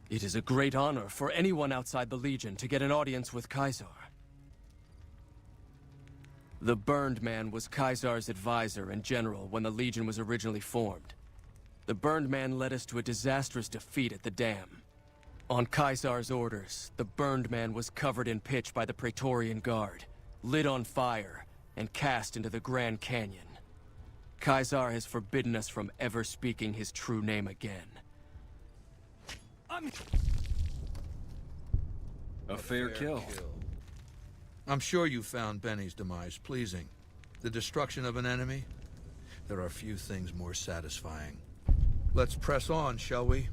It is a great honor for anyone outside the Legion to get an audience with Caesar. The Burned Man was Caesar's advisor and general when the Legion was originally formed. The Burned Man led us to a disastrous defeat at the dam. On Caesar's orders, the Burned Man was covered in pitch by the Praetorian Guard, lit on fire, and cast into the Grand Canyon. Caesar has forbidden us from ever speaking his true name again. A fair kill. I'm sure you found Benny's demise pleasing. The destruction of an enemy? There are few things more satisfying. Let's press on, shall we?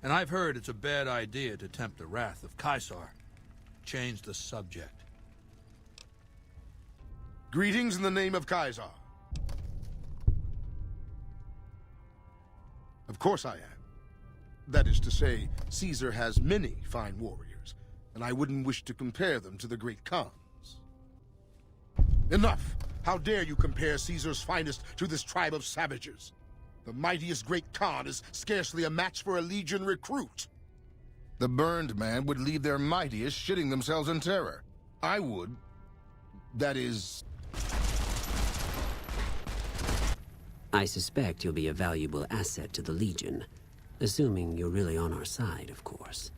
And I've heard it's a bad idea to tempt the wrath of Caesar. Change the subject. Greetings in the name of Caesar. Of course I am. That is to say, Caesar has many fine warriors, and I wouldn't wish to compare them to the great Khans. Enough! How dare you compare Caesar's finest to this tribe of savages? The mightiest great Khan is scarcely a match for a Legion recruit. The Burned Man would leave their mightiest shitting themselves in terror. I would. That is... I suspect you'll be a valuable asset to the Legion. Assuming you're really on our side, of course.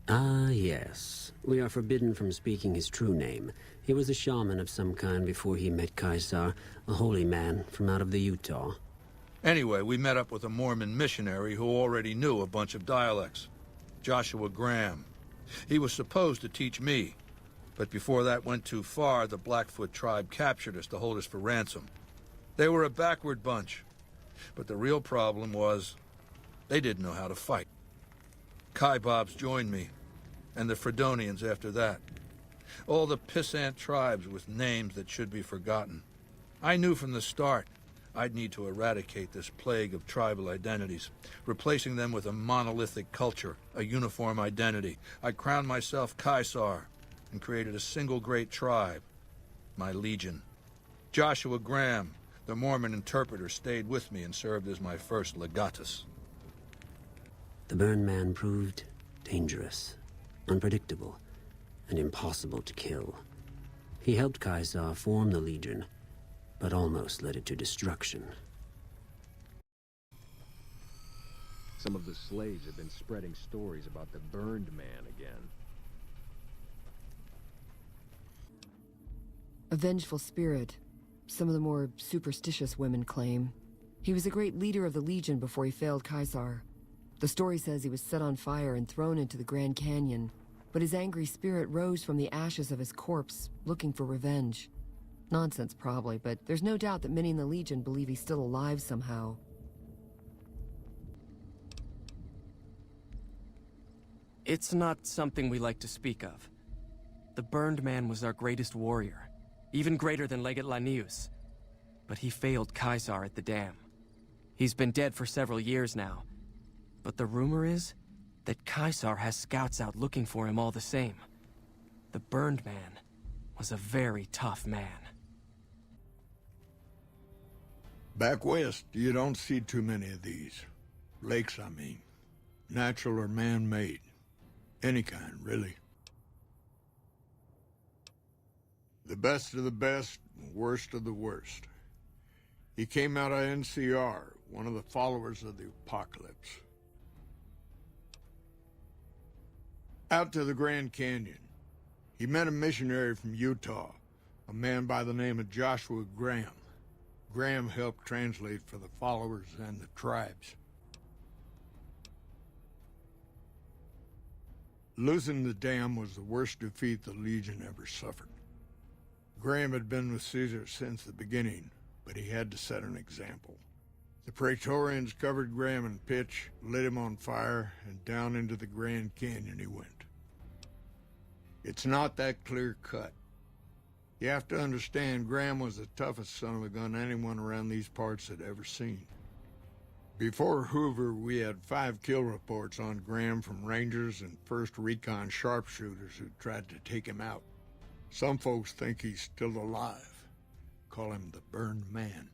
Ah, yes. We are forbidden from speaking his true name. He was a shaman of some kind before he met Caesar, a holy man from out of the Utah. Anyway, we met up with a Mormon missionary who already knew a bunch of dialects. Joshua Graham. He was supposed to teach me, but before that went too far, the Blackfoot tribe captured us to hold us for ransom. They were a backward bunch, but the real problem was they didn't know how to fight. Kaibobs joined me, and the Fredonians after that. All the pissant tribes with names that should be forgotten. I knew from the start I'd need to eradicate this plague of tribal identities, replacing them with a monolithic culture, a uniform identity. I crowned myself Caesar and created a single great tribe, my Legion. Joshua Graham, the Mormon interpreter, stayed with me and served as my first legatus. The Burned Man proved dangerous, unpredictable, and impossible to kill. He helped Caesar form the Legion, but almost led it to destruction. Some of the slaves have been spreading stories about the Burned Man again. A vengeful spirit, some of the more superstitious women claim. He was a great leader of the Legion before he failed Caesar. The story says he was set on fire and thrown into the Grand Canyon, but his angry spirit rose from the ashes of his corpse, looking for revenge. Nonsense, probably, but there's no doubt that many in the Legion believe he's still alive somehow. It's not something we like to speak of. The Burned Man was our greatest warrior, even greater than Legate Lanius. But he failed Caesar at the dam. He's been dead for several years now, but the rumor is that Caesar has scouts out looking for him all the same. The Burned Man was a very tough man. Back west, you don't see too many of these. Lakes, I mean. Natural or man-made. Any kind, really. The best of the best, worst of the worst. He came out of NCR, one of the followers of the apocalypse. Out to the Grand Canyon. He met a missionary from Utah, a man by the name of Joshua Graham. Graham helped translate for the followers and the tribes. Losing the dam was the worst defeat the Legion ever suffered. Graham had been with Caesar since the beginning, but he had to set an example. The Praetorians covered Graham in pitch, lit him on fire, and down into the Grand Canyon he went. It's not that clear-cut. You have to understand, Graham was the toughest son of a gun anyone around these parts had ever seen. Before Hoover, we had 5 kill reports on Graham from Rangers and 1st Recon sharpshooters who tried to take him out. Some folks think he's still alive. Call him the Burned Man.